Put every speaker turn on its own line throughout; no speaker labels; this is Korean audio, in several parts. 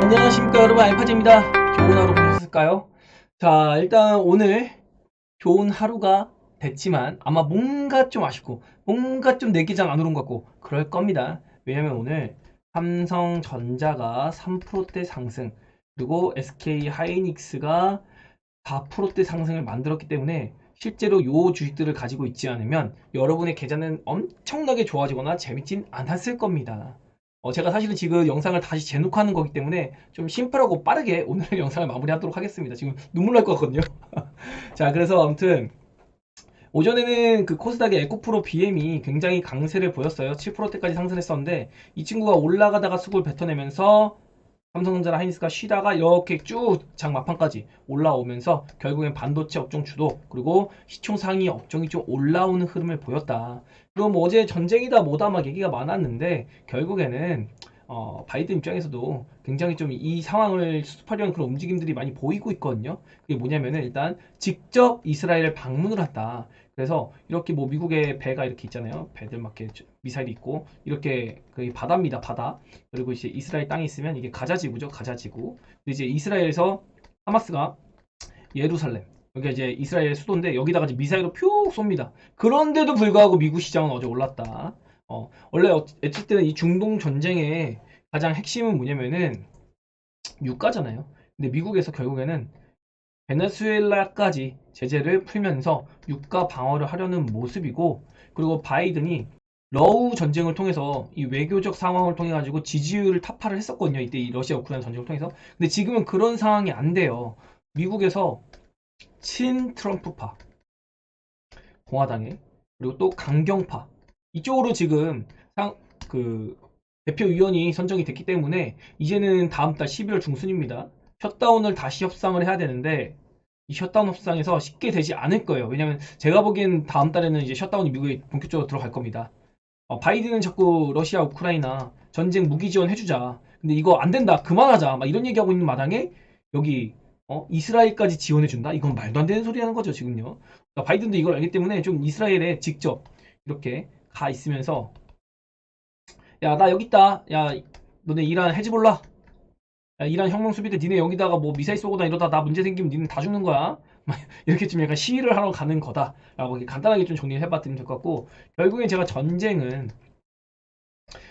안녕하십니까 여러분, 알파즈입니다. 좋은 하루 보내셨을까요? 자, 일단 오늘 좋은 하루가 됐지만 아마 뭔가 좀 아쉽고 뭔가 좀 내기장 안 오른 것 같고 그럴 겁니다. 왜냐면 오늘 삼성전자가 3%대 상승, 그리고 SK 하이닉스가 4%대 상승을 만들었기 때문에 실제로 요 주식들을 가지고 있지 않으면 여러분의 계좌는 엄청나게 좋아지거나 재밌진 않았을 겁니다. 제가 사실은 지금 영상을 다시 재녹화하는 거기 때문에 좀 심플하고 빠르게 오늘 영상을 마무리하도록 하겠습니다. 지금 눈물 날 것 같거든요. 자, 그래서 아무튼 오전에는 그 코스닥의 에코프로 BM이 굉장히 강세를 보였어요. 7%대까지 상승했었는데 이 친구가 올라가다가 수급을 뱉어내면서 삼성전자나 하이닉스가 쉬다가 이렇게 쭉 장 막판까지 올라오면서 결국엔 반도체 업종 주도, 그리고 시총 상위 업종이 좀 올라오는 흐름을 보였다. 그리고 뭐 어제 전쟁이다 뭐다 막 얘기가 많았는데 결국에는 바이든 입장에서도 굉장히 좀 이 상황을 수습하려는 그런 움직임들이 많이 보이고 있거든요. 그게 뭐냐면은 일단 직접 이스라엘을 방문을 했다. 그래서 이렇게 뭐 미국의 배가 이렇게 있잖아요. 배들 막 이렇게 미사일이 있고 이렇게 그 바다입니다. 바다. 그리고 이제 이스라엘 땅이 있으면 이게 가자지구죠. 가자지구. 근데 이제 이스라엘에서 하마스가 예루살렘, 여기가 이제 이스라엘 수도인데 여기다가 이제 미사일을 퓨 쏩니다. 그런데도 불구하고 미국 시장은 어제 올랐다. 원래 어쨌든 이 중동 전쟁의 가장 핵심은 뭐냐면은 유가잖아요. 근데 미국에서 결국에는 베네수엘라까지 제재를 풀면서 유가 방어를 하려는 모습이고, 그리고 바이든이 러우 전쟁을 통해서 이 외교적 상황을 통해 가지고 지지율을 타파를 했었거든요. 이때 이 러시아 우크라이나 전쟁을 통해서. 근데 지금은 그런 상황이 안 돼요. 미국에서 친 트럼프파 공화당에, 그리고 또 강경파 이쪽으로 지금 그 대표위원이 선정이 됐기 때문에 이제는 다음 달 11월 중순입니다. 셧다운을 다시 협상을 해야 되는데 이 셧다운 협상에서 쉽게 되지 않을 거예요. 왜냐면 제가 보기엔 다음 달에는 이제 셧다운이 미국에 본격적으로 들어갈 겁니다. 바이든은 자꾸 러시아 우크라이나 전쟁 무기 지원 해주자. 근데 이거 안 된다. 그만하자. 막 이런 얘기하고 있는 마당에 여기 이스라엘까지 지원해준다? 이건 말도 안 되는 소리 하는 거죠, 지금요. 그러니까 바이든도 이걸 알기 때문에 좀 이스라엘에 직접 이렇게 가 있으면서 야, 나 여기 있다. 야, 너네 이란 헤즈볼라. 야, 이란 혁명 수비대 니네 여기다가 뭐 미사일 쏘거나 이러다 나 문제 생기면 니는 다 죽는 거야. 이렇게 좀 약간 시위를 하러 가는 거다라고 간단하게 좀 정리를 해봤으면 될 것 같고, 결국엔 제가 전쟁은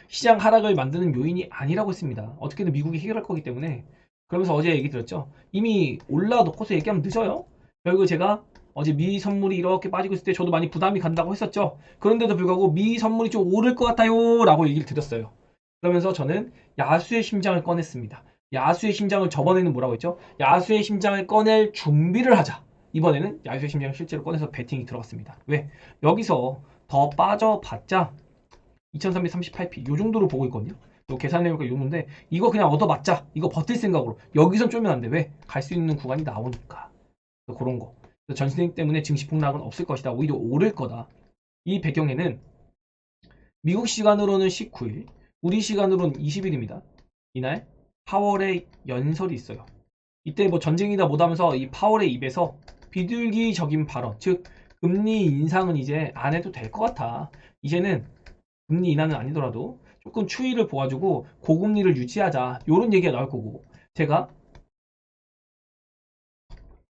시장 하락을 만드는 요인이 아니라고 했습니다. 어떻게든 미국이 해결할 거기 때문에. 그러면서 어제 얘기 드렸죠. 이미 올라놓고서 얘기하면 늦어요. 결국 제가 어제 미 선물이 이렇게 빠지고 있을 때 저도 많이 부담이 간다고 했었죠. 그런데도 불구하고 미 선물이 좀 오를 것 같아요 라고 얘기를 드렸어요. 그러면서 저는 야수의 심장을 꺼냈습니다. 야수의 심장을 저번에는 뭐라고 했죠? 야수의 심장을 꺼낼 준비를 하자. 이번에는 야수의 심장을 실제로 꺼내서 배팅이 들어갔습니다. 왜? 여기서 더 빠져봤자 2338p 요 정도로 보고 있거든요. 요 계산해보니까 요 정도인데 이거 그냥 얻어맞자. 이거 버틸 생각으로. 여기선 쫄면 안 돼. 왜? 갈 수 있는 구간이 나오니까. 그런 거. 전시행 때문에 증시 폭락은 없을 것이다. 오히려 오를 거다. 이 배경에는 미국 시간으로는 19일, 우리 시간으로는 20일입니다. 이날 파월의 연설이 있어요. 이때 뭐 전쟁이다 못하면서 이 파월의 입에서 비둘기적인 발언, 즉 금리 인상은 이제 안 해도 될 것 같아. 이제는 금리 인하는 아니더라도 조금 추이를 보아주고 고금리를 유지하자, 요런 얘기가 나올 거고, 제가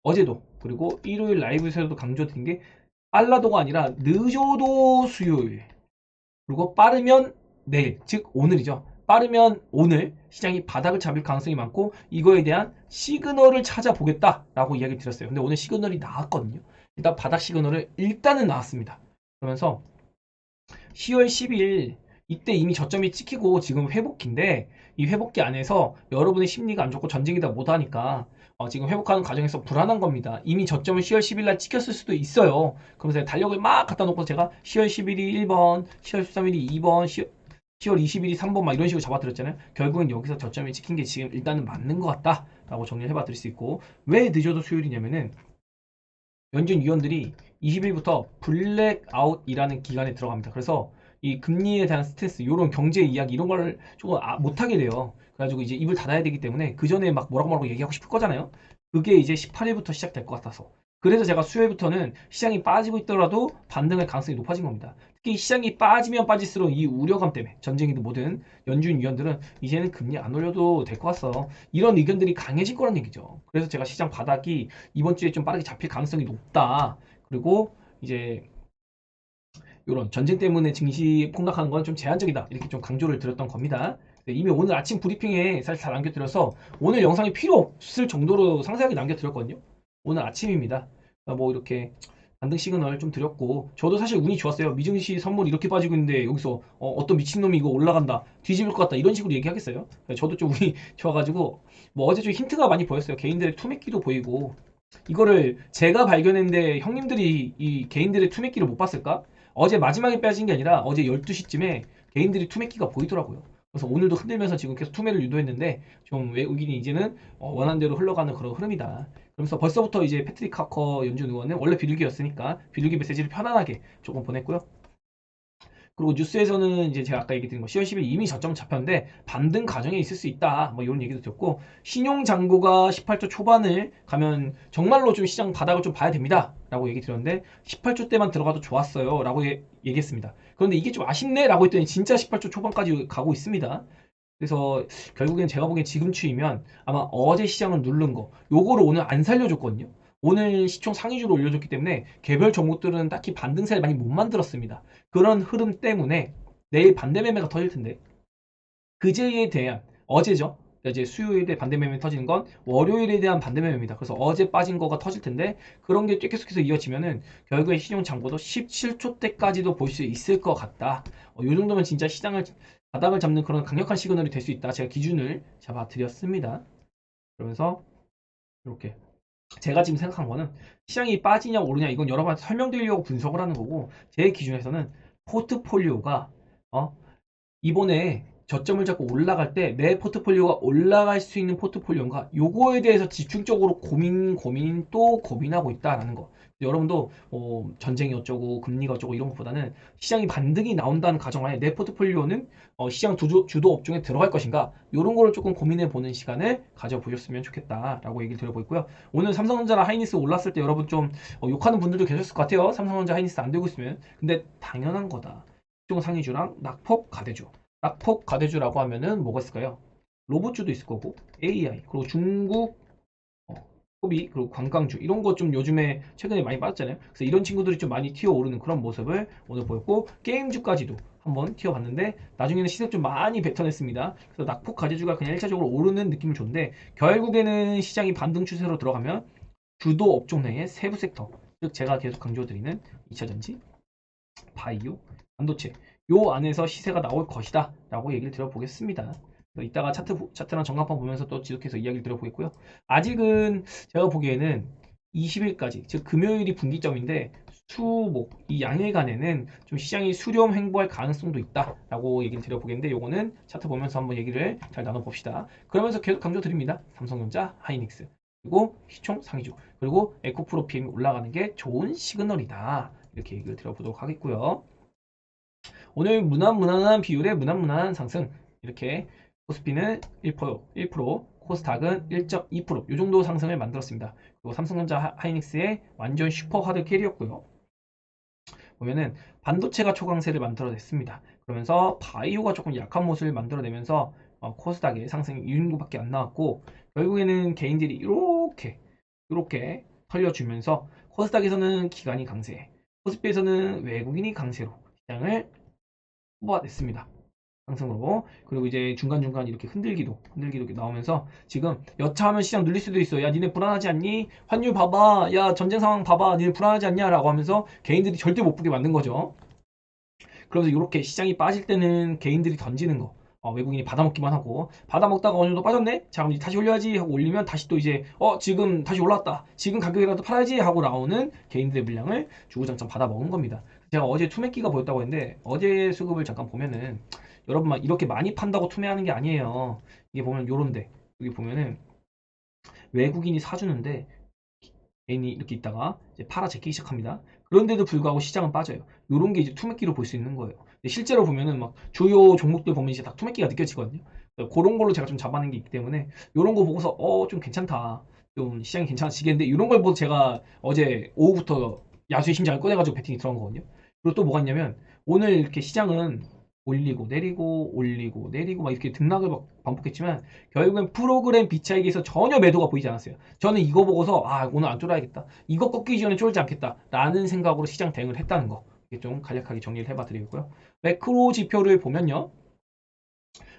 어제도 그리고 일요일 라이브에서도 강조드린 게 빨라도가 아니라 늦어도 수요일, 그리고 빠르면 내일, 즉 오늘이죠. 빠르면 오늘 시장이 바닥을 잡을 가능성이 많고 이거에 대한 시그널을 찾아보겠다라고 이야기 드렸어요. 근데 오늘 시그널이 나왔거든요. 일단 바닥 시그널을 일단은 나왔습니다. 그러면서 10월 10일 이때 이미 저점이 찍히고 지금 회복기인데 이 회복기 안에서 여러분의 심리가 안 좋고 전쟁이다 못하니까 지금 회복하는 과정에서 불안한 겁니다. 이미 저점을 10월 10일 날 찍혔을 수도 있어요. 그러면서 달력을 막 갖다 놓고 제가 10월 10일이 1번, 10월 13일이 2번, 10월 20일이 3번 막 이런 식으로 잡아드렸잖아요. 결국엔 여기서 저점이 찍힌 게 지금 일단은 맞는 것 같다라고 정리를 해봐 드릴 수 있고, 왜 늦어도 수요일이냐면은 연준 위원들이 20일부터 블랙아웃이라는 기간에 들어갑니다. 그래서 이 금리에 대한 스트레스, 이런 경제 이야기 이런 걸 조금 못하게 돼요. 그래가지고 이제 입을 닫아야 되기 때문에 그 전에 막 뭐라고 얘기하고 싶을 거잖아요. 그게 이제 18일부터 시작될 것 같아서. 그래서 제가 수요일부터는 시장이 빠지고 있더라도 반등할 가능성이 높아진 겁니다. 특히 시장이 빠지면 빠질수록 이 우려감 때문에 전쟁이든 뭐든 연준 위원들은 이제는 금리 안 올려도 될 것 같어. 이런 의견들이 강해질 거란 얘기죠. 그래서 제가 시장 바닥이 이번 주에 좀 빠르게 잡힐 가능성이 높다. 그리고 이제 이런 전쟁 때문에 증시 폭락하는 건 좀 제한적이다. 이렇게 좀 강조를 드렸던 겁니다. 네, 이미 오늘 아침 브리핑에 사실 다 남겨드려서 오늘 영상이 필요 없을 정도로 상세하게 남겨드렸거든요. 오늘 아침입니다. 뭐 이렇게 반등 시그널 좀 드렸고 저도 사실 운이 좋았어요. 미증시 선물 이렇게 빠지고 있는데 여기서 떤 미친놈이 이거 올라간다 뒤집을 것 같다 이런 식으로 얘기하겠어요. 저도 좀 운이 좋아가지고 뭐 어제 좀 힌트가 많이 보였어요. 개인들의 투매기도 보이고 이거를 제가 발견했는데 형님들이 이 개인들의 투매기를 못 봤을까? 어제 마지막에 빠진 게 아니라 어제 12시쯤에 개인들이 투매기가 보이더라고요. 그래서 오늘도 흔들면서 지금 계속 투매를 유도했는데 좀 외국인이 이제는 원하는 대로 흘러가는 그런 흐름이다. 그러면서 벌써부터 이제 패트릭 카커 연준 의원은 원래 비둘기였으니까 비둘기 메시지를 편안하게 조금 보냈고요. 그리고 뉴스에서는 이제 제가 아까 얘기 드린 거 10월 10일 이미 저점 잡혔는데 반등 과정에 있을 수 있다. 뭐 이런 얘기도 듣고 신용 잔고가 18조 초반을 가면 정말로 좀 시장 바닥을 좀 봐야 됩니다. 라고 얘기 드렸는데 18조 때만 들어가도 좋았어요. 라고 얘기했습니다. 그런데 이게 좀 아쉽네? 라고 했더니 진짜 18조 초반까지 가고 있습니다. 그래서 결국엔 제가 보기엔 지금 추이면 아마 어제 시장을 누른 거 요거를 오늘 안 살려줬거든요. 오늘 시총 상위주로 올려줬기 때문에 개별 종목들은 딱히 반등세를 많이 못 만들었습니다. 그런 흐름 때문에 내일 반대 매매가 터질 텐데 그제에 대한 어제죠. 그러니까 이제 수요일에 반대 매매 터지는 건 월요일에 대한 반대 매매입니다. 그래서 어제 빠진 거가 터질 텐데 그런 게 계속해서 이어지면은 결국에 신용 잔고도 17초 때까지도 볼 수 있을 것 같다. 이 정도면 진짜 시장을 바닥을 잡는 그런 강력한 시그널이 될 수 있다. 제가 기준을 잡아 드렸습니다. 그러면서 이렇게 제가 지금 생각한 거는 시장이 빠지냐 오르냐 이건 여러분한테 설명드리려고 분석을 하는 거고 제 기준에서는 포트폴리오가 이번에 저점을 잡고 올라갈 때 내 포트폴리오가 올라갈 수 있는 포트폴리오인가 요거에 대해서 집중적으로 고민 또 고민하고 있다라는 거. 여러분도 전쟁이 어쩌고 금리가 어쩌고 이런 것보다는 시장이 반등이 나온다는 가정하에 내 포트폴리오는 시장 주도 업종에 들어갈 것인가 이런 거를 조금 고민해 보는 시간을 가져보셨으면 좋겠다라고 얘기를 드려보고 있고요. 오늘 삼성전자랑 하이닉스 올랐을 때 여러분 좀 욕하는 분들도 계셨을 것 같아요. 삼성전자 하이닉스 안 되고 있으면. 근데 당연한 거다. 시종 상위주랑 낙폭 가대주. 낙폭 가대주라고 하면은 뭐가 있을까요? 로봇주도 있을 거고 AI 그리고 중국 소비 그리고 관광주 이런 거 좀 요즘에 최근에 많이 빠졌잖아요. 그래서 이런 친구들이 좀 많이 튀어오르는 그런 모습을 오늘 보였고 게임주까지도 한번 튀어봤는데 나중에는 시세 좀 많이 뱉어냈습니다. 그래서 낙폭 가대주가 그냥 1차적으로 오르는 느낌을 줬는데 결국에는 시장이 반등 추세로 들어가면 주도 업종 내의 세부 섹터 즉 제가 계속 강조드리는 2차전지, 바이오, 반도체 요 안에서 시세가 나올 것이다 라고 얘기를 드려보겠습니다. 이따가 차트랑 전광판 보면서 또 지속해서 이야기를 드려보겠고요. 아직은 제가 보기에는 20일까지 즉 금요일이 분기점인데 수목 이 양일간에는 좀 시장이 수렴 횡보할 가능성도 있다라고 얘기를 드려보겠는데 요거는 차트 보면서 한번 얘기를 잘 나눠봅시다. 그러면서 계속 강조드립니다. 삼성전자, 하이닉스 그리고 시총 상위주 그리고 에코프로 PM이 올라가는 게 좋은 시그널이다 이렇게 얘기를 드려보도록 하겠고요. 오늘 무난무난한 비율의 무난무난한 상승 이렇게 코스피는 1%, 코스닥은 1.2%이 정도 상승을 만들었습니다. 그리고 삼성전자 하이닉스의 완전 슈퍼 하드 캐리였고요. 보면은 반도체가 초강세를 만들어냈습니다. 그러면서 바이오가 조금 약한 모습을 만들어내면서 코스닥의 상승이 이 정도밖에 안 나왔고 결국에는 개인들이 이렇게 털려주면서 코스닥에서는 기관이 강세, 코스피에서는 외국인이 강세로 시장을 뽑아냈습니다. 상승으로. 그리고 이제 중간중간 이렇게 흔들기도 나오면서 지금 여차하면 시장 눌릴 수도 있어. 야, 니네 불안하지 않니? 환율 봐봐. 야, 전쟁 상황 봐봐. 니네 불안하지 않냐? 라고 하면서 개인들이 절대 못 보게 만든 거죠. 그러면서 이렇게 시장이 빠질 때는 개인들이 던지는 거. 외국인이 받아먹기만 하고 받아먹다가 어느 정도 빠졌네? 자 그럼 이제 다시 올려야지 하고 올리면 다시 또 이제 지금 다시 올랐다 지금 가격이라도 팔아야지 하고 나오는 개인들의 물량을 주구장창 받아먹은 겁니다. 제가 어제 투매기가 보였다고 했는데 어제 수급을 잠깐 보면은 여러분 막 이렇게 많이 판다고 투매하는 게 아니에요. 이게 보면 요런데 여기 보면은 외국인이 사주는데 개인이 이렇게 있다가 이제 팔아 제끼기 시작합니다. 그런데도 불구하고 시장은 빠져요. 요런 게 이제 투매기로 볼 수 있는 거예요. 실제로 보면은 막 주요 종목들 보면 이제 다 투매기가 느껴지거든요. 그런 걸로 제가 좀 잡아낸 게 있기 때문에 요런 거 보고서 좀 괜찮다. 좀 시장이 괜찮아지겠는데 이런 걸 보고 제가 어제 오후부터 야수의 심장을 꺼내가지고 배팅이 들어간 거거든요. 그리고 또 뭐가 있냐면 오늘 이렇게 시장은 올리고 내리고 올리고 내리고 막 이렇게 등락을 반복했지만 결국엔 프로그램 비차익에서 전혀 매도가 보이지 않았어요. 저는 이거 보고서 아 오늘 안 쫄아야겠다. 이거 꺾이기 전에 쫄지 않겠다. 라는 생각으로 시장 대응을 했다는 거. 이게 좀 간략하게 정리를 해봐 드리고요. 매크로 지표를 보면요.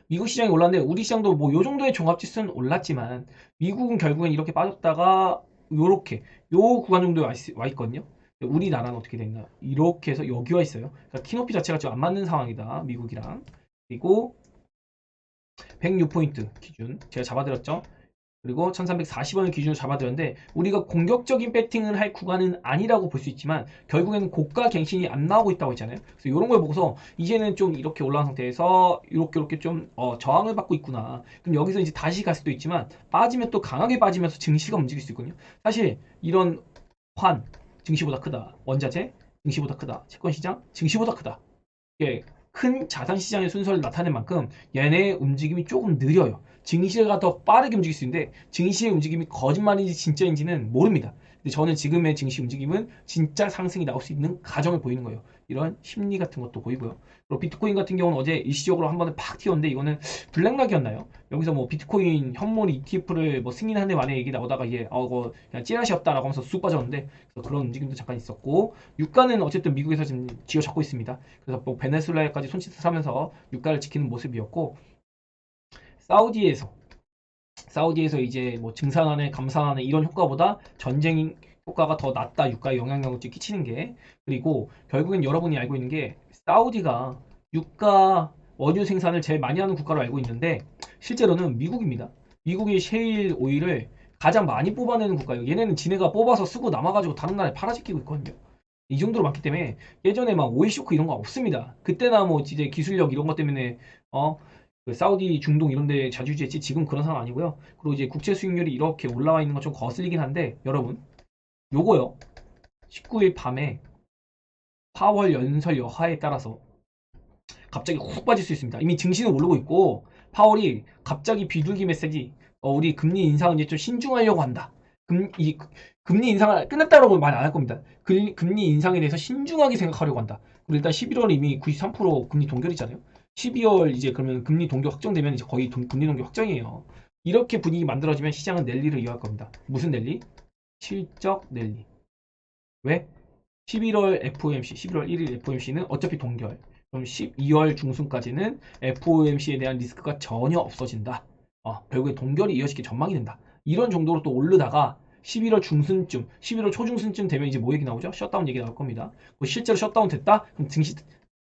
미국 시장이 올랐는데 우리 시장도 뭐 요 정도의 종합지수는 올랐지만 미국은 결국엔 이렇게 빠졌다가 요렇게 요 구간 정도에 와 있거든요. 우리나라는 어떻게 됐나? 이렇게 해서 여기 와 있어요. 그러니까 키높이 자체가 좀 안 맞는 상황이다. 미국이랑. 그리고 106포인트 기준 제가 잡아드렸죠. 그리고 1340원을 기준으로 잡아드렸는데 우리가 공격적인 배팅을 할 구간은 아니라고 볼 수 있지만 결국에는 고가 갱신이 안 나오고 있다고 했잖아요. 그래서 이런 걸 보고서 이제는 좀 이렇게 올라온 상태에서 이렇게 좀 저항을 받고 있구나. 그럼 여기서 이제 다시 갈 수도 있지만 빠지면 또 강하게 빠지면서 증시가 움직일 수 있거든요. 사실 이런 환 증시보다 크다. 원자재 증시보다 크다. 채권시장 증시보다 크다. 이게 큰 자산시장의 순서를 나타낸 만큼 얘네의 움직임이 조금 느려요. 증시가 더 빠르게 움직일 수 있는데 증시의 움직임이 거짓말인지 진짜인지는 모릅니다. 근데 저는 지금의 증시 움직임은 진짜 상승이 나올 수 있는 가정을 보이는 거예요. 이런 심리 같은 것도 보이고요. 그리고 비트코인 같은 경우는 어제 일시적으로 한 번에 팍 튀었는데 이거는 블랙락이었나요? 여기서 뭐 비트코인 현물 ETF를 뭐 승인하는 만에 얘기 나오다가 이게 그거 그냥 찌라시였다라고 하면서 쑥 빠졌는데 그런 움직임도 잠깐 있었고 유가는 어쨌든 미국에서 지금 쥐어잡고 있습니다. 그래서 뭐 베네수엘라까지 손짓을 하면서 유가를 지키는 모습이었고 사우디에서 이제 뭐 증산하네 감산하네 이런 효과보다 전쟁 효과가 더 낫다 유가에 영향력을 끼치는 게 그리고 결국엔 여러분이 알고 있는 게 사우디가 유가 원유 생산을 제일 많이 하는 국가로 알고 있는데 실제로는 미국입니다. 미국이 셰일 오일을 가장 많이 뽑아내는 국가예요. 얘네는 지네가 뽑아서 쓰고 남아가지고 다른 나라에 팔아지키고 있거든요. 이 정도로 많기 때문에 예전에 막 오일 쇼크 이런 거 없습니다. 그때나 뭐 이제 기술력 이런 것 때문에 그 사우디 중동 이런 데 자주지했지 지금 그런 상황 아니고요. 그리고 이제 국채 수익률이 이렇게 올라와 있는 건 좀 거슬리긴 한데 여러분 요거요. 19일 밤에 파월 연설 여하에 따라서 갑자기 훅 빠질 수 있습니다. 이미 증시는 오르고 있고 파월이 갑자기 비둘기 메시지 우리 금리 인상은 이제 좀 신중하려고 한다. 금리 인상을 끝났다라고 말 안 할 겁니다. 금리 인상에 대해서 신중하게 생각하려고 한다. 그리고 일단 11월 이미 93% 금리 동결이잖아요. 12월 이제 그러면 금리 동결 확정되면 이제 거의 금리 동결 확정이에요. 이렇게 분위기 만들어지면 시장은 랠리를 이어갈 겁니다. 무슨 랠리? 실적 랠리. 왜? 11월 FOMC, 11월 1일 FOMC는 어차피 동결. 그럼 12월 중순까지는 FOMC에 대한 리스크가 전혀 없어진다. 결국에 동결이 이어지기 전망이 된다. 이런 정도로 또 오르다가 11월 중순쯤, 11월 초중순쯤 되면 이제 뭐 얘기 나오죠? 셧다운 얘기 나올 겁니다. 실제로 셧다운 됐다? 그럼 증시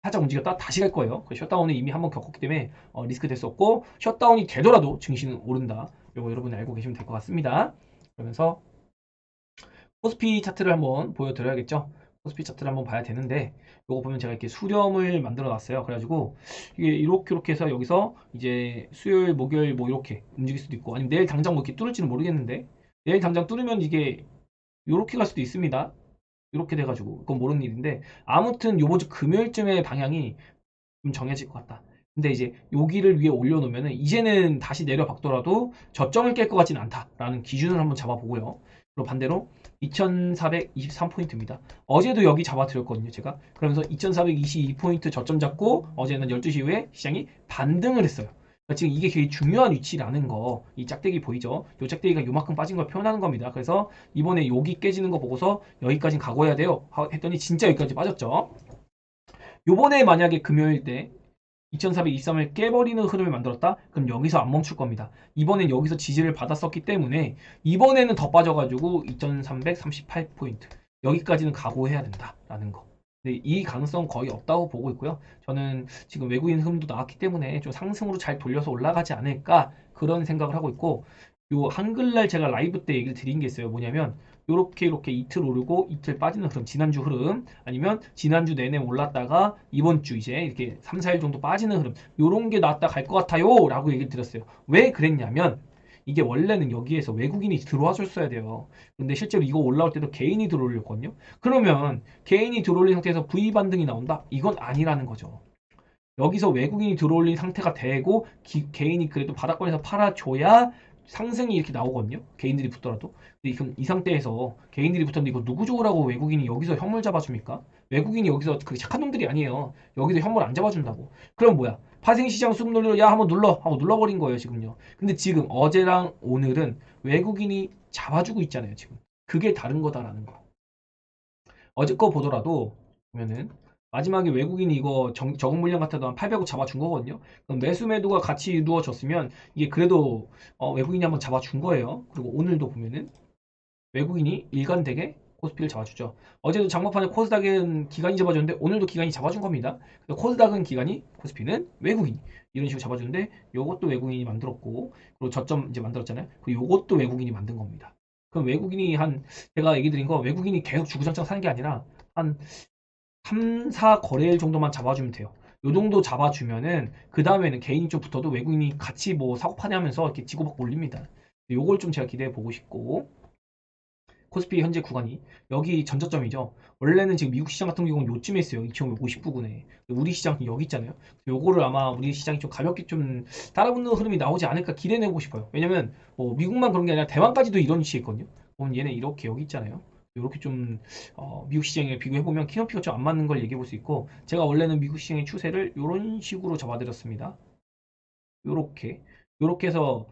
살짝 움직였다 다시 갈 거예요. 셧다운을 이미 한번 겪었기 때문에 리스크 됐었고 셧다운이 되더라도 증시는 오른다. 이거 여러분이 알고 계시면 될 것 같습니다. 그러면서 코스피 차트를 한번 보여드려야겠죠. 코스피 차트를 한번 봐야 되는데 요거 보면 제가 이렇게 수렴을 만들어 놨어요. 그래가지고 이게 이렇게 해서 여기서 이제 수요일 목요일 뭐 이렇게 움직일 수도 있고 아니면 내일 당장 뭐 이렇게 뚫을지는 모르겠는데 내일 당장 뚫으면 이게 이렇게 갈 수도 있습니다. 이렇게 돼가지고 그건 모르는 일인데 아무튼 요번 주 금요일쯤에 방향이 좀 정해질 것 같다. 근데 이제 여기를 위에 올려놓으면은 이제는 다시 내려박더라도 저점을 깰 것 같지는 않다라는 기준을 한번 잡아보고요. 그리고 반대로 2423포인트입니다. 어제도 여기 잡아드렸거든요, 제가. 그러면서 2422포인트 저점 잡고 어제는 12시 이후에 시장이 반등을 했어요. 그러니까 지금 이게 되게 중요한 위치라는 거, 이 짝대기 보이죠? 이 짝대기가 요만큼 빠진 걸 표현하는 겁니다. 그래서 이번에 여기 깨지는 거 보고서 여기까지는 각오해야 돼요. 했더니 진짜 여기까지 빠졌죠. 요번에 만약에 금요일 때 2423을 깨버리는 흐름을 만들었다? 그럼 여기서 안 멈출 겁니다. 이번엔 여기서 지지를 받았었기 때문에 이번에는 더 빠져가지고 2338포인트 여기까지는 각오해야 된다라는 거. 근데 이 가능성 거의 없다고 보고 있고요. 저는 지금 외국인 흐름도 나왔기 때문에 좀 상승으로 잘 돌려서 올라가지 않을까 그런 생각을 하고 있고 요 한글날 제가 라이브 때 얘기를 드린 게 있어요. 뭐냐면 요렇게 이틀 오르고 이틀 빠지는 흐름, 지난주 흐름 아니면 지난주 내내 올랐다가 이번 주 이제 이렇게 3, 4일 정도 빠지는 흐름 요런 게 나왔다 갈 것 같아요 라고 얘기를 드렸어요. 왜 그랬냐면 이게 원래는 여기에서 외국인이 들어와 줬어야 돼요. 근데 실제로 이거 올라올 때도 개인이 들어올렸거든요. 그러면 개인이 들어올린 상태에서 V 반등이 나온다? 이건 아니라는 거죠. 여기서 외국인이 들어올린 상태가 되고 개인이 그래도 바닥권에서 팔아줘야 상승이 이렇게 나오거든요. 개인들이 붙더라도. 근데 이 상태에서 개인들이 붙었는데 이거 누구 좋으라고 외국인이 여기서 혐을 잡아줍니까? 외국인이 여기서 그 착한 놈들이 아니에요. 여기도 현물 안 잡아준다고. 그럼 뭐야? 파생시장 수급 눌러, 야, 한번 눌러 하고 눌러버린 거예요, 지금요. 근데 지금 어제랑 오늘은 외국인이 잡아주고 있잖아요, 지금. 그게 다른 거다라는 거. 어제 거 보더라도 보면은 마지막에 외국인이 이거 적은 물량 같아도 한 800억 잡아준 거거든요. 그럼 매수 매도가 같이 이루어졌으면 이게 그래도 외국인이 한번 잡아준 거예요. 그리고 오늘도 보면은 외국인이 일관되게 코스피를 잡아주죠. 어제도 장막판에 코스닥은 기관이 잡아줬는데 오늘도 기관이 잡아준 겁니다. 코스닥은 기관이, 코스피는 외국인 이런 식으로 잡아주는데 요것도 외국인이 만들었고 그리고 저점 이제 만들었잖아요. 그리고 요것도 외국인이 만든 겁니다. 그럼 외국인이 제가 얘기 드린 거 외국인이 계속 주구장창 사는 게 아니라 한 3, 4 거래일 정도만 잡아주면 돼요. 요 정도 잡아주면은 그 다음에는 개인 쪽부터도 외국인이 같이 뭐 사고 파내하면서 이렇게 지고받고 올립니다. 요걸 좀 제가 기대해 보고 싶고 코스피 현재 구간이 여기 전저점이죠. 원래는 지금 미국 시장 같은 경우는 요쯤에 있어요. 2559분에. 우리 시장은 여기 있잖아요. 요거를 아마 우리 시장이 좀 가볍게 좀 따라붙는 흐름이 나오지 않을까 기대해보고 싶어요. 왜냐면 뭐 미국만 그런 게 아니라 대만까지도 이런 위치에 있거든요. 그럼 얘네 이렇게 여기 있잖아요. 이렇게 좀 미국 시장에 비교해보면 키높이가 좀 안 맞는 걸 얘기해 볼 수 있고 제가 원래는 미국 시장의 추세를 이런 식으로 잡아드렸습니다. 요렇게 해서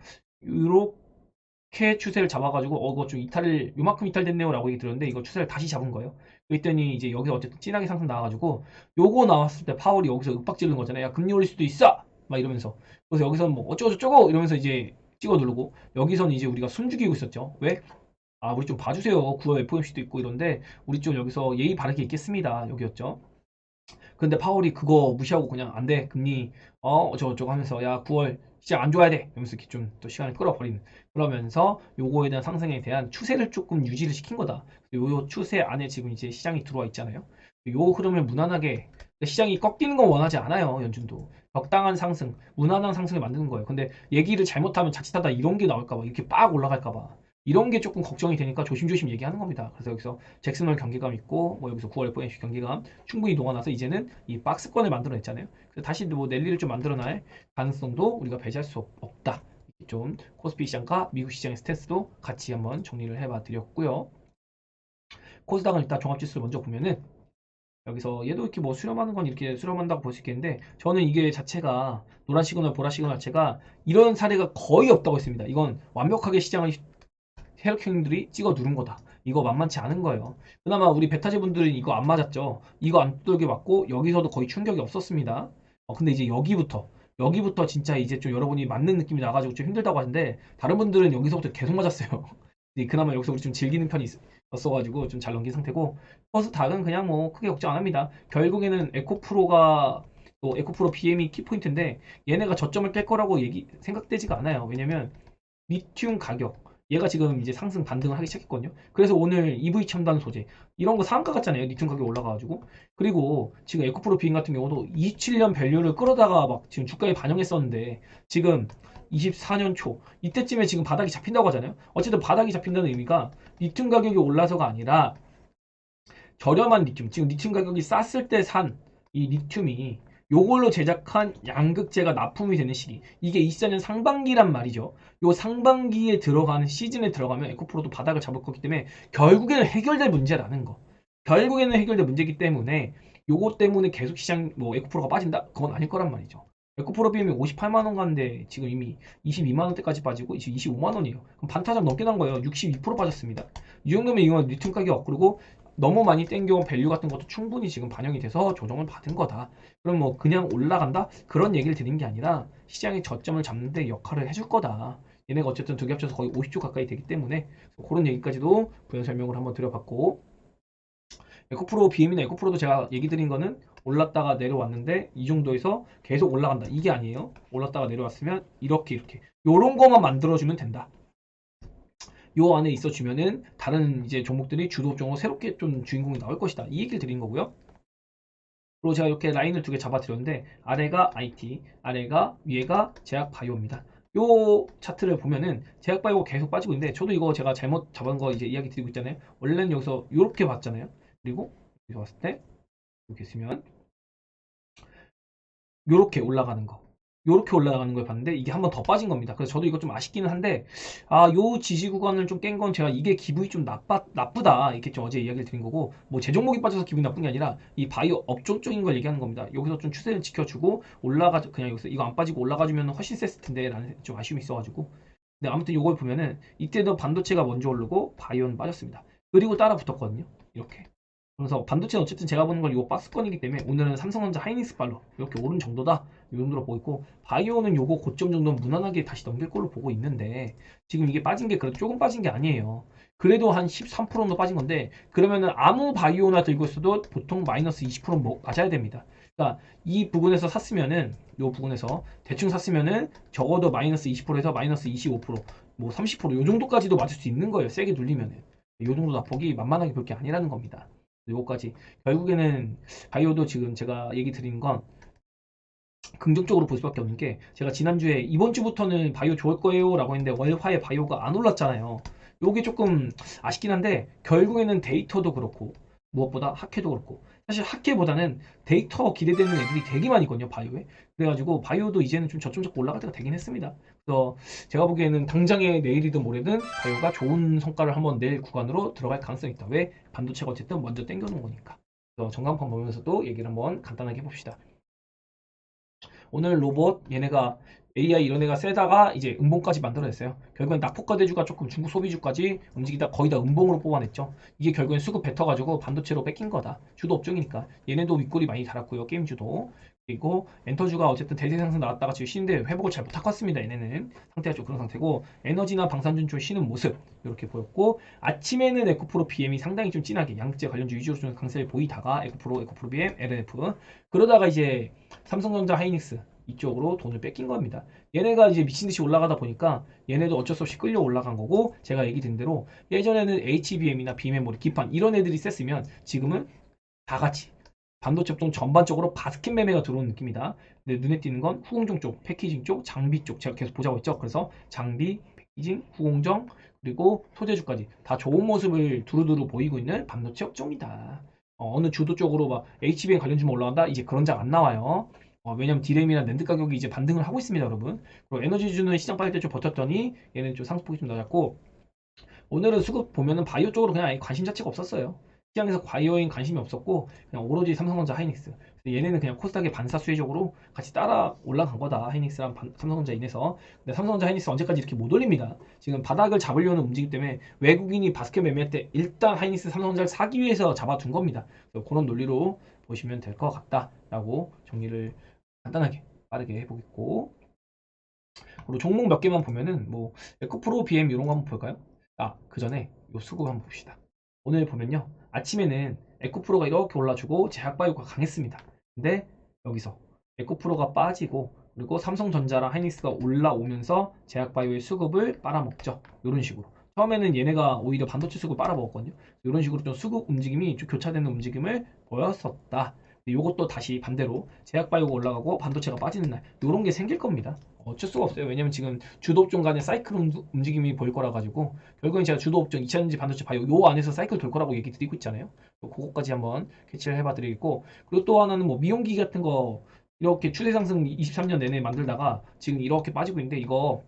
요렇게 추세를 잡아가지고 이거 좀 이탈을 요만큼 이탈됐네요 라고 얘기 들었는데 이거 추세를 다시 잡은 거예요. 그랬더니 이제 여기서 어쨌든 진하게 상승 나와가지고 요거 나왔을 때 파월이 여기서 윽박 지르는 거잖아요. 야 금리 올릴 수도 있어 막 이러면서 그래서 여기서는 뭐 어쩌고저쩌고 이러면서 이제 찍어 누르고 여기서는 이제 우리가 숨죽이고 있었죠. 왜? 아 우리 좀 봐주세요. 9월 FOMC도 있고 이런데 우리 좀 여기서 예의 바르게 있겠습니다. 여기였죠. 근데 파월이 그거 무시하고 그냥 안 돼. 금리 어쩌고저쩌고 하면서 야 9월 시장 안 좋아야 돼. 이러면서 이렇게 좀 또 시간을 끌어버리는 그러면서 요거에 대한 상승에 대한 추세를 조금 유지를 시킨 거다. 요 추세 안에 지금 이제 시장이 들어와 있잖아요. 요 흐름을 무난하게 시장이 꺾이는 건 원하지 않아요. 연준도 적당한 상승, 무난한 상승을 만드는 거예요. 근데 얘기를 잘못하면 자칫하다 이런 게 나올까 봐 이렇게 빡 올라갈까 봐 이런 게 조금 걱정이 되니까 조심조심 얘기하는 겁니다. 그래서 여기서 잭슨홀 경계감 있고 뭐 여기서 9월 FOMC 경계감 충분히 녹아나서 이제는 이 박스권을 만들어냈잖아요. 그래서 다시 뭐 랠리를 좀 만들어낼 가능성도 우리가 배제할 수 없다. 좀 코스피 시장과 미국 시장의 스탠스도 같이 한번 정리를 해봐 드렸고요. 코스닥은 일단 종합지수를 먼저 보면은 여기서 얘도 이렇게 뭐 수렴하는 건 이렇게 수렴한다고 볼 수 있겠는데 저는 이게 자체가 노란 시그널 보라 시그널 자체가 이런 사례가 거의 없다고 했습니다. 이건 완벽하게 시장을 셰르킹들이 찍어 누른 거다. 이거 만만치 않은 거예요. 그나마 우리 베타제 분들은 이거 안 맞았죠. 이거 안 두들겨 맞고 여기서도 거의 충격이 없었습니다. 근데 이제 여기부터 진짜 이제 좀 여러분이 맞는 느낌이 나가지고 좀 힘들다고 하는데 다른 분들은 여기서부터 계속 맞았어요. 그나마 여기서 우리 좀 즐기는 편이 있었어가지고 좀 잘 넘긴 상태고 퍼스닥은 그냥 뭐 크게 걱정 안 합니다. 결국에는 에코프로가 또 에코프로 BM이 키포인트인데 얘네가 저점을 깰 거라고 생각되지가 않아요. 왜냐면 리튬 가격 얘가 지금 이제 상승 반등을 하기 시작했거든요. 그래서 오늘 EV 첨단 소재 이런 거 상한가 같잖아요. 리튬 가격 올라가가지고 그리고 지금 에코프로 비행 같은 경우도 27년 밸류를 끌어다가 막 지금 주가에 반영했었는데 지금 24년 초 이때쯤에 지금 바닥이 잡힌다고 하잖아요. 어쨌든 바닥이 잡힌다는 의미가 리튬 가격이 올라서가 아니라 저렴한 리튬 지금 리튬 가격이 쌌을 때 산 이 리튬이 요걸로 제작한 양극재가 납품이 되는 시기 이게 24년 상반기란 말이죠. 요 상반기에 들어가는 시즌에 들어가면 에코프로도 바닥을 잡을 거기 때문에 결국에는 해결될 문제라는 거. 결국에는 해결될 문제이기 때문에 요거 때문에 계속 시장 뭐 에코프로가 빠진다? 그건 아닐 거란 말이죠. 에코프로 비엠이 58만 원 갔는데 지금 이미 22만 원대까지 빠지고 지금 25만 원이에요. 그럼 반타작 넘게 난 거예요. 62% 빠졌습니다. 이 정도면 이건 리튬 가격 그리고 너무 많이 땡겨온 밸류 같은 것도 충분히 지금 반영이 돼서 조정을 받은 거다. 그럼 뭐 그냥 올라간다? 그런 얘기를 드린 게 아니라 시장의 저점을 잡는 데 역할을 해줄 거다. 얘네가 어쨌든 두 개 합쳐서 거의 50조 가까이 되기 때문에 그런 얘기까지도 부연 설명을 한번 드려봤고 에코프로 BM이나 에코프로도 제가 얘기 드린 거는 올랐다가 내려왔는데 이 정도에서 계속 올라간다. 이게 아니에요. 올랐다가 내려왔으면 이렇게 요런 거만 만들어주면 된다. 요 안에 있어주면은 다른 이제 종목들이 주도적으로 새롭게 좀 주인공이 나올 것이다. 이 얘기를 드린 거고요. 그리고 제가 이렇게 라인을 두 개 잡아드렸는데 아래가 IT, 아래가 위에가 제약바이오입니다. 요 차트를 보면은 제약바이오가 계속 빠지고 있는데 저도 이거 제가 잘못 잡은 거 이제 이야기 드리고 있잖아요. 원래는 여기서 이렇게 봤잖아요. 그리고 여기서 봤을 때 이렇게 있으면 요렇게 올라가는 거. 요렇게 올라가는 걸 봤는데 이게 한 번 더 빠진 겁니다. 그래서 저도 이거 좀 아쉽기는 한데 요 지지 구간을 좀 깬 건 제가 이게 기분이 좀 나쁘다 이렇게 좀 어제 이야기를 드린 거고 뭐 제 종목이 빠져서 기분이 나쁜 게 아니라 이 바이오 업종 쪽인 걸 얘기하는 겁니다. 여기서 좀 추세를 지켜주고 그냥 여기서 이거 안 빠지고 올라가주면 훨씬 셌을 텐데 라는 좀 아쉬움이 있어가지고 근데 아무튼 요걸 보면은 이때도 반도체가 먼저 오르고 바이오는 빠졌습니다. 그리고 따라 붙었거든요. 이렇게. 그래서 반도체는 어쨌든 제가 보는 건 이거 박스권이기 때문에 오늘은 삼성전자 하이닉스 발로 이렇게 오른 정도다 이 정도로 보고 있고 바이오는 요거 고점 정도는 무난하게 다시 넘길 걸로 보고 있는데 지금 이게 빠진 게 그래도 조금 빠진 게 아니에요. 그래도 한 13% 정도 빠진 건데 그러면은 아무 바이오나 들고 있어도 보통 마이너스 20% 맞아야 됩니다. 그러니까 이 부분에서 샀으면은 요 부분에서 대충 샀으면은 적어도 마이너스 20%에서 마이너스 25%뭐 30%요 정도까지도 맞을 수 있는 거예요. 세게 눌리면은 요 정도 낙폭이 만만하게 볼 게 아니라는 겁니다. 요거까지 결국에는 바이오도 지금 제가 얘기 드린 건 긍정적으로 볼 수밖에 없는 게 제가 지난주에 이번 주부터는 바이오 좋을 거예요 라고 했는데 월화에 바이오가 안 올랐잖아요. 요게 조금 아쉽긴 한데 결국에는 데이터도 그렇고 무엇보다 학회도 그렇고 사실 학회보다는 데이터 기대되는 애들이 되게 많이 있거든요 바이오에. 그래가지고 바이오도 이제는 좀 저점 잡고 올라갈 때가 되긴 했습니다. 그래서 제가 보기에는 당장에 내일이든 모레든 바이오가 좋은 성과를 한번 낼 구간으로 들어갈 가능성이 있다. 왜? 반도체가 어쨌든 먼저 땡겨놓은 거니까. 그래서 전광판 보면서도 얘기를 한번 간단하게 해봅시다. 오늘 로봇 얘네가 AI 이런 애가 세다가 이제 음봉까지 만들어냈어요. 결국엔 낙폭과 대주가 조금 중국 소비주까지 움직이다 거의 다 음봉으로 뽑아냈죠. 이게 결국엔 수급 뱉어가지고 반도체로 뺏긴 거다. 주도 업종이니까. 얘네도 윗골이 많이 달았고요. 게임주도. 그리고 엔터주가 어쨌든 대세 상승 나왔다가 지금 쉬는데 회복을 잘 못하고 왔습니다. 얘네는 상태가 좀 그런 상태고 에너지나 방산주 쪽 쉬는 모습 이렇게 보였고 아침에는 에코프로 BM이 상당히 좀 진하게 양극재 관련주 위주로 좀 강세를 보이다가 에코프로 BM, LNF 그러다가 이제 삼성전자 하이닉스 이쪽으로 돈을 뺏긴 겁니다. 얘네가 이제 미친듯이 올라가다 보니까 얘네도 어쩔 수 없이 끌려 올라간 거고 제가 얘기 든 대로 예전에는 HBM이나 B메모리, 기판 이런 애들이 셌으면 지금은 다 같이 반도체 업종 전반적으로 바스켓 매매가 들어오는 느낌이다. 근데 눈에 띄는 건 후공정 쪽, 패키징 쪽, 장비 쪽 제가 계속 보자고 했죠. 그래서 장비, 패키징, 후공정 그리고 소재주까지 다 좋은 모습을 두루두루 보이고 있는 반도체 업종이다. 어느 주도 쪽으로 막 HBM 관련주만 올라간다? 이제 그런 장 안 나와요. 왜냐면 디램이나 낸드 가격이 이제 반등을 하고 있습니다, 여러분. 그리고 에너지주는 시장 빠질 때 좀 버텼더니 얘는 좀 상승폭이 좀 낮았고 오늘은 수급 보면은 바이오 쪽으로 그냥 아예 관심 자체가 없었어요. 시장에서 바이오인 관심이 없었고 그냥 오로지 삼성전자 하이닉스. 얘네는 그냥 코스닥의 반사수혜적으로 같이 따라 올라간 거다. 하이닉스랑 삼성전자 인해서. 근데 삼성전자 하이닉스 언제까지 이렇게 못 올립니다. 지금 바닥을 잡으려는 움직임 때문에 외국인이 바스켓 매매할 때 일단 하이닉스 삼성전자를 사기 위해서 잡아둔 겁니다. 그런 논리로 보시면 될 것 같다라고 정리를 간단하게 빠르게 해보겠고 그리고 종목 몇 개만 보면은 뭐 에코프로, BM 이런 거 한번 볼까요? 그 전에 요 수급 한번 봅시다. 오늘 보면요. 아침에는 에코프로가 이렇게 올라주고 제약바이오가 강했습니다. 근데 여기서 에코프로가 빠지고 그리고 삼성전자랑 하이닉스가 올라오면서 제약바이오의 수급을 빨아먹죠. 이런 식으로. 처음에는 얘네가 오히려 반도체 수급 빨아먹었거든요. 이런 식으로 좀 수급 움직임이 좀 교차되는 움직임을 보였었다. 요것도 다시 반대로 제약바이오가 올라가고 반도체가 빠지는 날 이런 게 생길 겁니다. 어쩔 수가 없어요. 왜냐면 지금 주도업종 간의 사이클 움직임이 보일 거라 가지고 결국엔 제가 주도업종 2차전지 반도체 바이오 요 안에서 사이클 돌 거라고 얘기 드리고 있잖아요. 그거까지 한번 캐치를 해봐 드리겠고 그리고 또 하나는 뭐 미용기 같은 거 이렇게 추세 상승 23년 내내 만들다가 지금 이렇게 빠지고 있는데 이거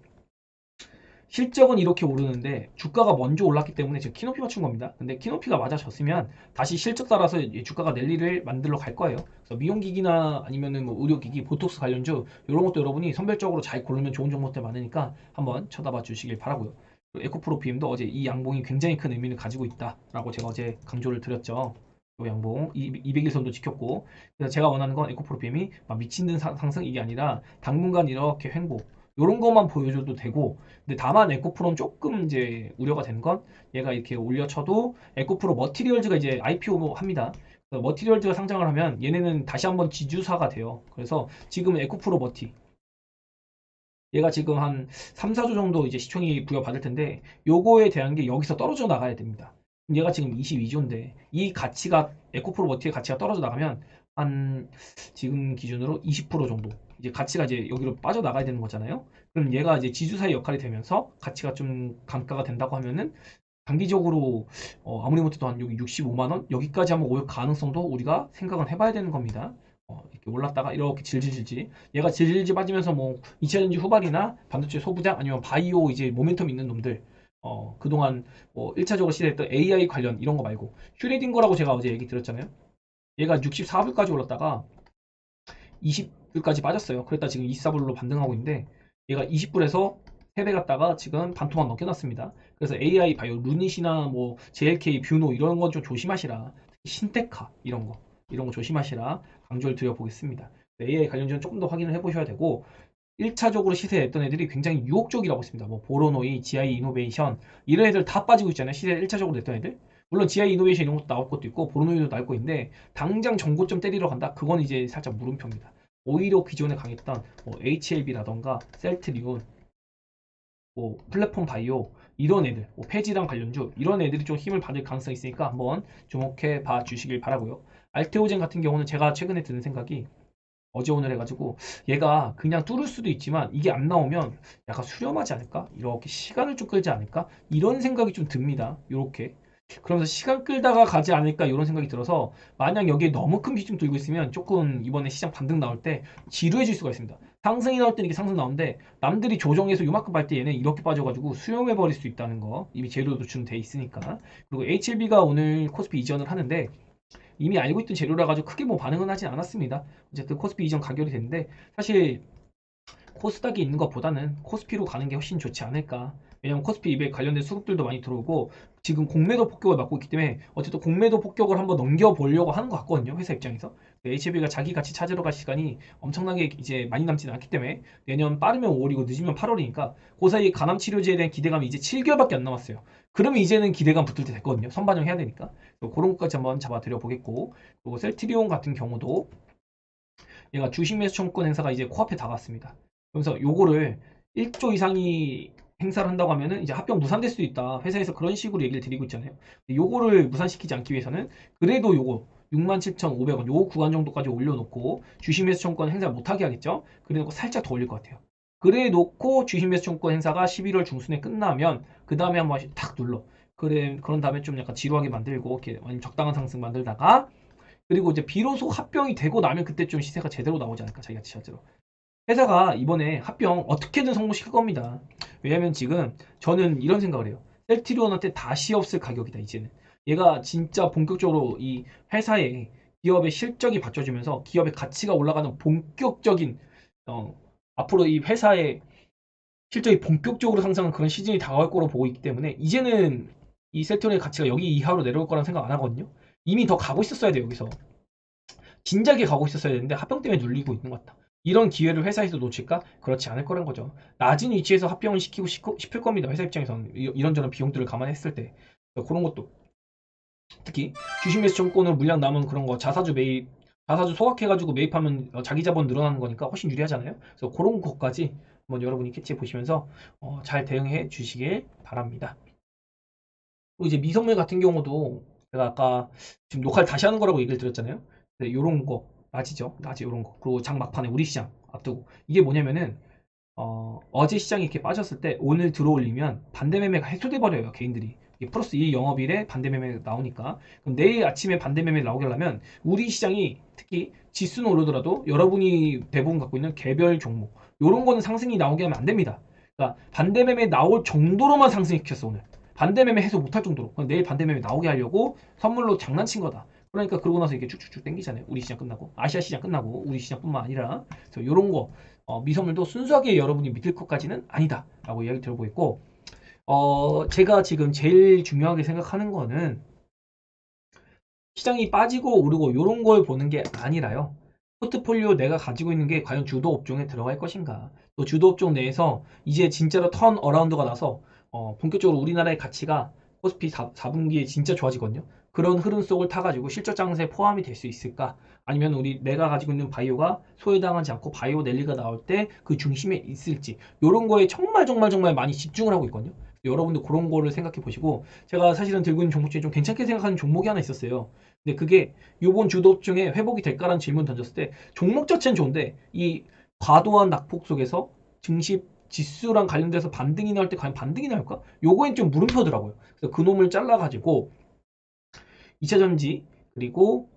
실적은 이렇게 오르는데 주가가 먼저 올랐기 때문에 지금 키높이 맞춘 겁니다. 근데 키높이가 맞아졌으면 다시 실적 따라서 주가가 랠리를 만들러 갈 거예요. 그래서 미용기기나 아니면은 뭐 의료기기, 보톡스 관련주 이런 것도 여러분이 선별적으로 잘 고르면 좋은 종목들 많으니까 한번 쳐다봐 주시길 바라고요. 에코프로 BM도 어제 이 양봉이 굉장히 큰 의미를 가지고 있다라고 제가 어제 강조를 드렸죠. 요 양봉 200일선도 지켰고 그래서 제가 원하는 건 에코프로 BM이 막 미친 듯 상승 이게 아니라 당분간 이렇게 횡보 요런 것만 보여줘도 되고 근데 다만 에코프로는 조금 이제 우려가 되는 건 얘가 이렇게 올려쳐도 에코프로 머티리얼즈가 이제 IPO 합니다. 머티리얼즈가 상장을 하면 얘네는 다시 한번 지주사가 돼요. 그래서 지금 에코프로 머티 얘가 지금 한 3, 4조 정도 이제 시총이 부여받을 텐데 요거에 대한 게 여기서 떨어져 나가야 됩니다. 얘가 지금 22조인데 이 가치가 에코프로 머티의 가치가 떨어져 나가면 한 지금 기준으로 20% 정도 이제 가치가 이제 여기로 빠져나가야 되는 거잖아요. 그럼 얘가 이제 지주사의 역할이 되면서 가치가 좀 감가가 된다고 하면은 단기적으로 아무리 못해도 한 여기 65만 원 여기까지 한번 올 가능성도 우리가 생각은 해봐야 되는 겁니다. 이렇게 올랐다가 이렇게 질질질질 얘가 질질질 빠지면서 뭐 2차전지 후발이나 반도체 소부장 아니면 바이오 이제 모멘텀 있는 놈들 그동안 뭐 1차적으로 시대했던 AI 관련 이런 거 말고 슈레딩거라고 제가 어제 얘기 드렸잖아요. 얘가 64불까지 올랐다가 20불까지 빠졌어요. 그랬다 지금 24불로 반등하고 있는데 얘가 20불에서 3배 갔다가 지금 반토막 넘겨놨습니다. 그래서 AI 바이오 루닛이나 뭐 JLK 뷰노 이런 건 좀 조심하시라. 신테카 이런 거 조심하시라 강조를 드려보겠습니다. AI 관련주는 조금 더 확인을 해보셔야 되고 1차적으로 시세했던 애들이 굉장히 유혹적이라고 했습니다. 뭐 보로노이, GI 이노베이션 이런 애들 다 빠지고 있잖아요. 시세 1차적으로 냈던 애들. 물론 GI 이노베이션 이런 것도 나올 것도 있고 보로노이도 나올 거 있는데 당장 정고점 때리러 간다? 그건 이제 살짝 물음표입니다. 오히려 기존에 강했던 뭐 HLB라던가 셀트리온, 뭐 플랫폼 바이오 이런 애들, 뭐 폐지랑 관련주 이런 애들이 좀 힘을 받을 가능성이 있으니까 한번 주목해 봐 주시길 바라고요. 알테오젠 같은 경우는 제가 최근에 드는 생각이 어제 오늘 해가지고 얘가 그냥 뚫을 수도 있지만 이게 안 나오면 약간 수렴하지 않을까? 이렇게 시간을 좀 끌지 않을까? 이런 생각이 좀 듭니다. 이렇게. 그러면서 시간 끌다가 가지 않을까 이런 생각이 들어서 만약 여기에 너무 큰 비중 들고 있으면 조금 이번에 시장 반등 나올 때 지루해질 수가 있습니다. 상승이 나올 때는 이게 상승 나오는데 남들이 조정해서 요만큼 갈 때 얘는 이렇게 빠져가지고 수렴해 버릴 수 있다는 거 이미 재료 노출돼 있으니까. 그리고 HLB가 오늘 코스피 이전을 하는데 이미 알고 있던 재료라 가지고 크게 뭐 반응은 하진 않았습니다. 어쨌든 코스피 이전 가결이 됐는데 사실 코스닥에 있는 것보다는 코스피로 가는 게 훨씬 좋지 않을까. 왜냐면 코스피 200 관련된 수급들도 많이 들어오고 지금 공매도 폭격을 맞고 있기 때문에 어쨌든 공매도 폭격을 한번 넘겨보려고 하는 것 같거든요. 회사 입장에서. HB가 자기 가치 찾으러 갈 시간이 엄청나게 이제 많이 남지는 않기 때문에 내년 빠르면 5월이고 늦으면 8월이니까 그 사이 간암 치료제에 대한 기대감이 이제 7개월밖에 안 남았어요. 그러면 이제는 기대감 붙을 때 됐거든요. 선반영해야 되니까. 그런 것까지 한번 잡아드려 보겠고 그리고 셀트리온 같은 경우도 얘가 주식 매수 청구권 행사가 이제 코앞에 다가왔습니다. 그래서 요거를 1조 이상이 행사를 한다고 하면은 이제 합병 무산될 수도 있다. 회사에서 그런 식으로 얘기를 드리고 있잖아요. 요거를 무산시키지 않기 위해서는 그래도 요거 67,500원 요 구간 정도까지 올려놓고 주식 매수 청구권 행사 못하게 하겠죠. 그래놓고 살짝 더 올릴 것 같아요. 그래 놓고 주식 매수 청구권 행사가 11월 중순에 끝나면 그 다음에 한번 탁 눌러. 그런 다음에 좀 약간 지루하게 만들고 이렇게 아니면 적당한 상승 만들다가 그리고 이제 비로소 합병이 되고 나면 그때 좀 시세가 제대로 나오지 않을까 자기가 지하제로 회사가 이번에 합병 어떻게든 성공시킬 겁니다. 왜냐면 지금 저는 이런 생각을 해요. 셀트리온한테 다시 없을 가격이다 이제는. 얘가 진짜 본격적으로 이 회사의 기업의 실적이 받쳐주면서 기업의 가치가 올라가는 본격적인 어, 앞으로 이 회사의 실적이 본격적으로 상승하는 그런 시즌이 다가올 거로 보고 있기 때문에 이제는 이 셀트리온의 가치가 여기 이하로 내려올 거라는 생각 안 하거든요. 이미 더 가고 있었어야 돼요 여기서. 진작에 가고 있었어야 되는데 합병 때문에 눌리고 있는 것 같다. 이런 기회를 회사에서 놓칠까? 그렇지 않을 거란 거죠. 낮은 위치에서 합병을 시키고 싶을 겁니다. 회사 입장에서는 이런저런 비용들을 감안했을 때 그런 것도 특히 주식 매수 청구권으로 물량 남은 그런 거 자사주 매입 자사주 소각해가지고 매입하면 자기 자본 늘어나는 거니까 훨씬 유리하잖아요. 그래서 그런 것까지 한번 여러분이 캐치해 보시면서 잘 대응해 주시길 바랍니다. 그리고 이제 미성물 같은 경우도 제가 아까 지금 녹화를 다시 하는 거라고 얘기를 드렸잖아요. 네, 요런 거 낮이죠. 낮이 요런 거. 그리고 장 막판에 우리 시장 앞두고 이게 뭐냐면은 어제 시장이 이렇게 빠졌을 때 오늘 들어올리면 반대 매매가 해소돼 버려요. 개인들이. 이게 플러스 2 영업일에 반대 매매 나오니까. 그럼 내일 아침에 반대 매매 나오게 하려면 우리 시장이 특히 지수는 오르더라도 여러분이 대부분 갖고 있는 개별 종목 요런 거는 상승이 나오게 하면 안 됩니다. 그러니까 반대 매매 나올 정도로만 상승시켰어 오늘. 반대 매매 해소 못할 정도로. 내일 반대 매매 나오게 하려고 선물로 장난친 거다. 그러니까 그러고 나서 이게 쭉쭉쭉 땡기잖아요. 우리 시장 끝나고 아시아 시장 끝나고 우리 시장뿐만 아니라 그래서 요런 거 미성물도 순수하게 여러분이 믿을 것까지는 아니다 라고 이야기 들어보고 있고 제가 지금 제일 중요하게 생각하는 거는 시장이 빠지고 오르고 이런 걸 보는 게 아니라요. 포트폴리오 내가 가지고 있는 게 과연 주도 업종에 들어갈 것인가. 또 주도 업종 내에서 이제 진짜로 턴 어라운드가 나서 본격적으로 우리나라의 가치가 코스피 4분기에 진짜 좋아지거든요. 그런 흐름 속을 타가지고 실적 장세에 포함이 될 수 있을까? 아니면 내가 가지고 있는 바이오가 소외당하지 않고 바이오 랠리가 나올 때 그 중심에 있을지 이런 거에 정말 정말 정말 많이 집중을 하고 있거든요. 여러분도 그런 거를 생각해 보시고 제가 사실은 들고 있는 종목 중에 좀 괜찮게 생각하는 종목이 하나 있었어요. 근데 그게 요번 주도 업종에 회복이 될까라는 질문 던졌을 때 종목 자체는 좋은데 이 과도한 낙폭 속에서 증시 지수랑 관련돼서 반등이 나올 때 과연 반등이 나올까? 요거엔 좀 물음표더라고요. 그래서 그 놈을 잘라가지고 2차전지 그리고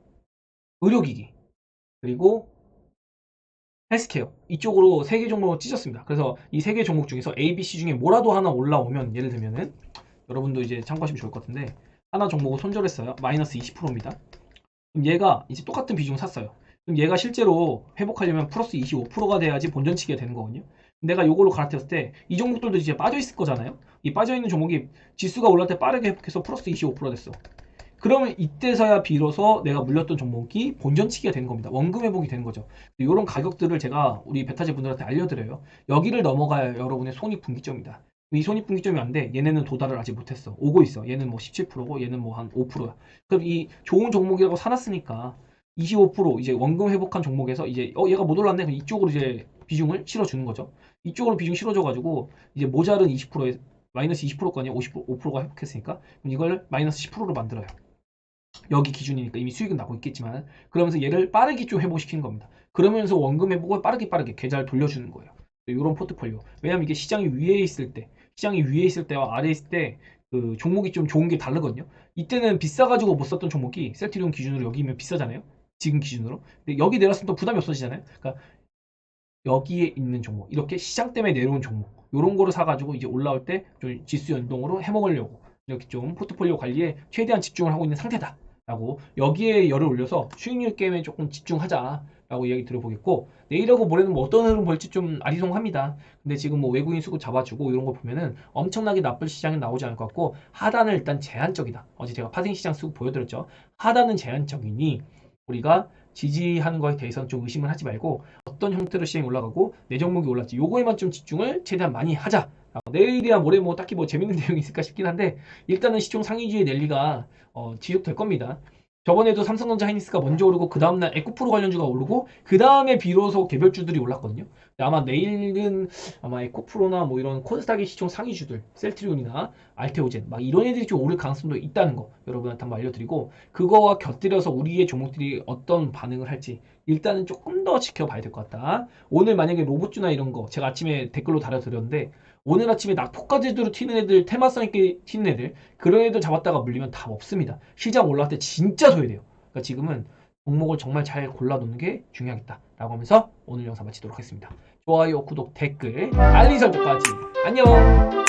의료기기 그리고 헬스케어 이쪽으로 3개 종목을 찢었습니다. 그래서 이 3개 종목 중에서 A, B, C 중에 뭐라도 하나 올라오면 예를 들면은 여러분도 이제 참고하시면 좋을 것 같은데 하나 종목을 손절했어요. 마이너스 20%입니다. 그럼 얘가 이제 똑같은 비중 샀어요. 그럼 얘가 실제로 회복하려면 플러스 25%가 돼야지 본전치기가 되는 거거든요. 내가 요걸로 갈아탔을 때 이 종목들도 이제 빠져 있을 거잖아요. 이 빠져 있는 종목이 지수가 올라갈 때 빠르게 회복해서 플러스 25%가 됐어. 그러면 이때서야 비로소 내가 물렸던 종목이 본전치기가 되는 겁니다. 원금 회복이 되는 거죠. 이런 가격들을 제가 우리 베타제 분들한테 알려드려요. 여기를 넘어가야 여러분의 손익분기점이다. 이 손익분기점이 안 돼. 얘네는 도달을 아직 못했어. 오고 있어. 얘는 뭐 17%고 얘는 뭐 한 5%야. 그럼 이 좋은 종목이라고 사놨으니까 25% 이제 원금 회복한 종목에서 이제 얘가 못 올랐네. 그럼 이쪽으로 이제 비중을 실어주는 거죠. 이쪽으로 비중 실어줘가지고 이제 모자른 20%에 마이너스 20%가 아니라 55%가 회복했으니까 그럼 이걸 마이너스 10%로 만들어요. 여기 기준이니까 이미 수익은 나고 있겠지만 그러면서 얘를 빠르게 좀 회복시키는 겁니다. 그러면서 원금 회복을 빠르게 계좌를 돌려주는 거예요. 이런 포트폴리오. 왜냐면 이게 시장이 위에 있을 때, 시장이 위에 있을 때와 아래에 있을 때 그 종목이 좀 좋은 게 다르거든요. 이때는 비싸가지고 못 샀던 종목이 셀트리온 기준으로 여기면 비싸잖아요. 지금 기준으로. 근데 여기 내렸으면 또 부담이 없어지잖아요. 그러니까 여기에 있는 종목, 이렇게 시장 때문에 내려온 종목, 이런 거를 사가지고 이제 올라올 때 좀 지수 연동으로 해먹으려고 이렇게 좀 포트폴리오 관리에 최대한 집중을 하고 있는 상태다. 라고 여기에 열을 올려서 수익률 게임에 조금 집중하자라고 이야기 들어보겠고 내일하고 모레는 뭐 어떤 흐름 볼지 좀 아리송합니다. 근데 지금 뭐 외국인 수급 잡아주고 이런 거 보면은 엄청나게 나쁠 시장은 나오지 않을 것 같고 하단은 일단 제한적이다. 어제 제가 파생 시장 수급 보여드렸죠. 하단은 제한적이니 우리가 지지하는 거에 대해서는 좀 의심을 하지 말고 어떤 형태로 시장이 올라가고 내 종목이 올랐지 요거에만 좀 집중을 최대한 많이 하자. 내일이야 모레 뭐 딱히 뭐 재밌는 내용이 있을까 싶긴 한데 일단은 시총 상위주의 랠리가 지속될 겁니다. 저번에도 삼성전자 하이닉스가 먼저 오르고 그 다음날 에코프로 관련주가 오르고 그 다음에 비로소 개별주들이 올랐거든요. 아마 내일은 아마 에코프로나 뭐 이런 코스닥의 시총 상위주들 셀트리온이나 알테오젠 막 이런 애들이 좀 오를 가능성도 있다는 거 여러분한테 한번 알려드리고 그거와 곁들여서 우리의 종목들이 어떤 반응을 할지 일단은 조금 더 지켜봐야 될 것 같다. 오늘 만약에 로봇주나 이런 거 제가 아침에 댓글로 달아드렸는데 오늘 아침에 낙폭까지도 튀는 애들 테마성 있게 튀는 애들 그런 애들 잡았다가 물리면 답 없습니다. 시장 올라갈 때 진짜 소외돼요. 그러니까 지금은 종목을 정말 잘 골라놓는 게 중요하겠다 라고 하면서 오늘 영상 마치도록 하겠습니다. 좋아요, 구독, 댓글, 알림 설정까지 안녕.